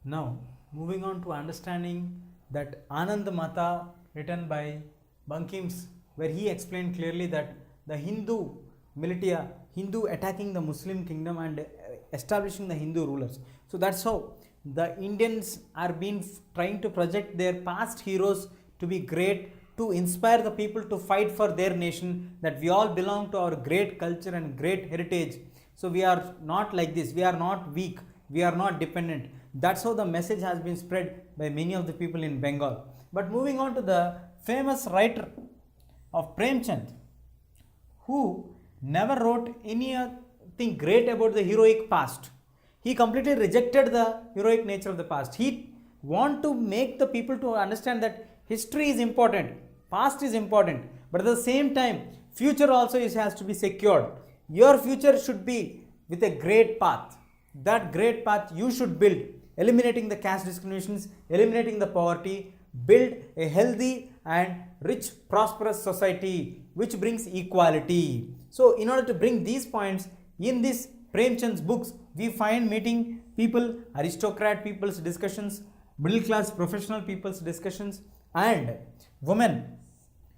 Now, moving on to understanding that Anand Mata written by Bankims, where he explained clearly that the Hindu militia, Hindu attacking the Muslim kingdom and establishing the Hindu rulers. So that's how the Indians are being trying to project their past heroes to be great, to inspire the people to fight for their nation, that we all belong to our great culture and great heritage. So we are not like this, we are not weak, we are not dependent. That's how the message has been spread by many of the people in Bengal. But moving on to the famous writer of Premchand, who never wrote anything great about the heroic past. He completely rejected the heroic nature of the past. He want to make the people to understand that history is important, past is important, but at the same time, future also has to be secured. Your future should be with a great path. That great path you should build, eliminating the caste discriminations, eliminating the poverty, build a healthy and rich, prosperous society which brings equality. So, in order to bring these points in this Premchand's books, we find meeting people, aristocrat people's discussions, middle class professional people's discussions, and women,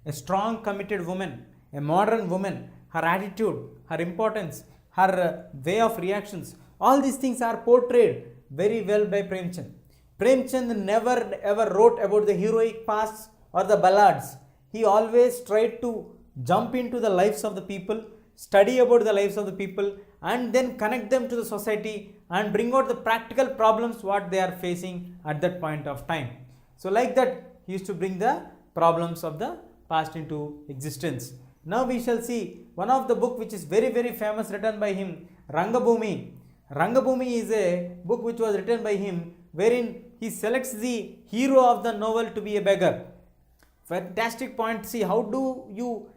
a strong committed woman, a modern woman, her attitude, her importance, her way of reactions, all these things are portrayed very well by Premchand. Premchand never ever wrote about the heroic pasts or the ballads. He always tried to jump into the lives of the people, study about the lives of the people, and then connect them to the society and bring out the practical problems what they are facing at that point of time. So like that, he used to bring the problems of the past into existence. Now we shall see one of the book which is very famous written by him, Rangabhumi. Rangabhumi is a book which was written by him wherein he selects the hero of the novel to be a beggar. Fantastic point. See, how do you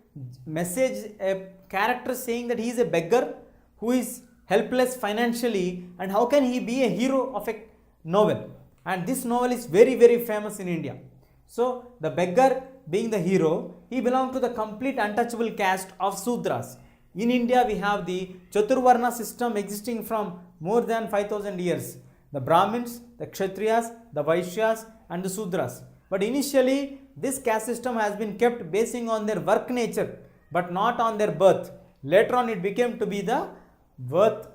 message a character saying that he is a beggar who is helpless financially, and how can he be a hero of a novel? And this novel is very famous in India. So the beggar being the hero, he belonged to the complete untouchable caste of Sudras. In India, we have the Chaturvarna system existing from more than 5000 years. The Brahmins, the Kshatriyas, the Vaishyas, and the Sudras. But initially, this caste system has been kept basing on their work nature, but not on their birth. Later on, it became to be the birth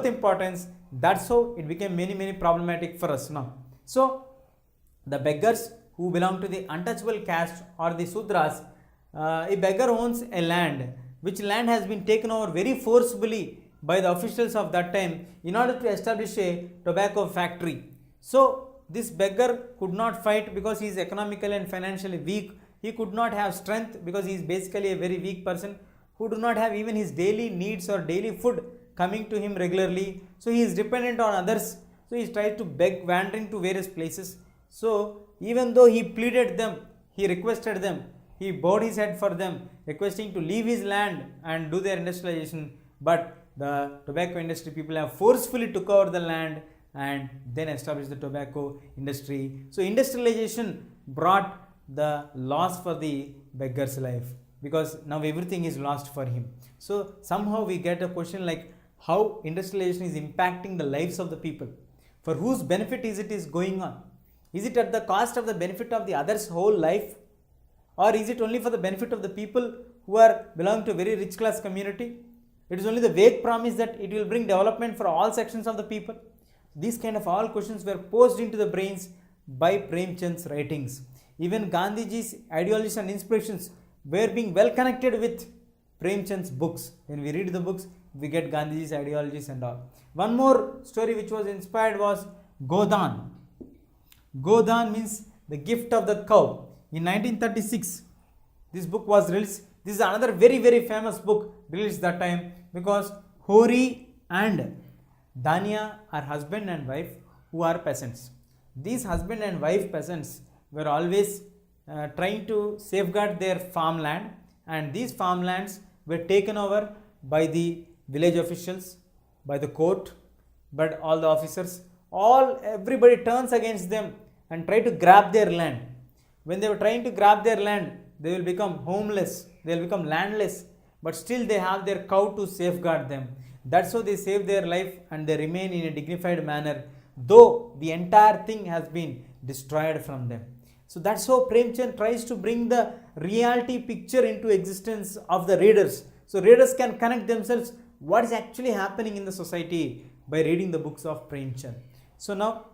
importance. That's how it became many problematic for us now. So, the beggars who belong to the untouchable caste or the Sudras, a beggar owns a land, which land has been taken over very forcibly by the officials of that time in order to establish a tobacco factory. So this beggar could not fight because he is economically and financially weak. He could not have strength because he is basically a very weak person who do not have even his daily needs or daily food coming to him regularly. So he is dependent on others. So he tries to beg, wandering to various places. So even though he pleaded them, he requested them, he bowed his head for them, requesting to leave his land and do their industrialization, but the tobacco industry people have forcefully took over the land and then established the tobacco industry. So industrialization brought the loss for the beggar's life, because now everything is lost for him. So somehow we get a question like how industrialization is impacting the lives of the people. For whose benefit is it is going on? Is it at the cost of the benefit of the other's whole life? Or is it only for the benefit of the people who are belong to a very rich class community? It is only the vague promise that it will bring development for all sections of the people. These kind of all questions were posed into the brains by Premchand's writings. Even Gandhiji's ideologies and inspirations were being well connected with Premchand's books. When we read the books, we get Gandhiji's ideologies and all. One more story which was inspired was Godan. Godan means the gift of the cow. In 1936, this book was released. This is another very famous book released that time, because Hori and Dania are husband and wife who are peasants. These husband and wife peasants were always trying to safeguard their farmland, and these farmlands were taken over by the village officials, by the court, but all the officers, everybody turns against them and try to grab their land. When they were trying to grab their land, they will become homeless, they will become landless, but still they have their cow to safeguard them. That's how they save their life and they remain in a dignified manner though the entire thing has been destroyed from them. So that's how Premchand tries to bring the reality picture into existence of the readers. So readers can connect themselves what is actually happening in the society by reading the books of Premchand. So now,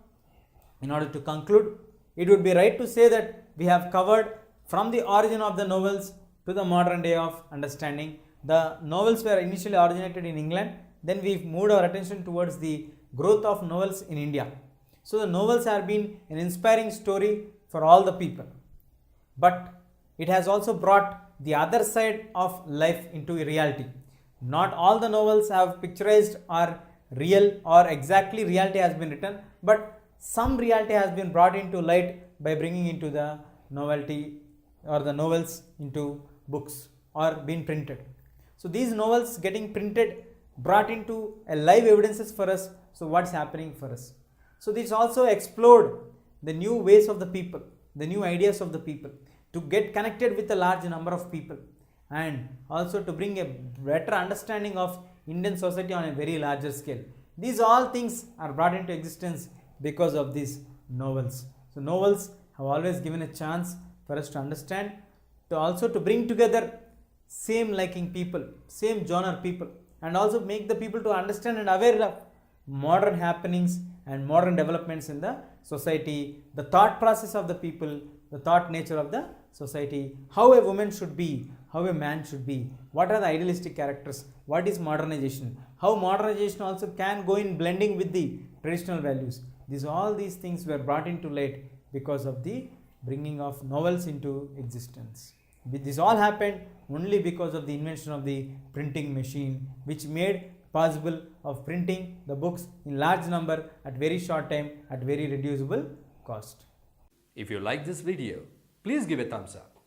in order to conclude, it would be right to say that we have covered from the origin of the novels to the modern day of understanding. The novels were initially originated in England, then we've moved our attention towards the growth of novels in India. So the novels have been an inspiring story for all the people, but it has also brought the other side of life into reality. Not all the novels have picturized or real or exactly reality has been written, but some reality has been brought into light by bringing into the novelty or the novels into books or been printed. So these novels getting printed brought into a live evidences for us. So what's happening for us? So this also explored the new ways of the people, the new ideas of the people, to get connected with a large number of people, and also to bring a better understanding of Indian society on a very larger scale. These all things are brought into existence because of these novels. So novels have always given a chance for us to understand, to also to bring together same liking people, same genre people, and also make the people to understand and aware of modern happenings and modern developments in the society, the thought process of the people, the thought nature of the society, how a woman should be, how a man should be, what are the idealistic characters, what is modernization, how modernization also can go in blending with the traditional values. All these things were brought into light because of the bringing of novels into existence. This all happened only because of the invention of the printing machine, which made possible of printing the books in large number at very short time at very reducible cost. If you like this video, please give a thumbs up.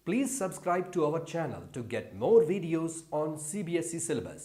Please subscribe to our channel to get more videos on CBSE syllabus.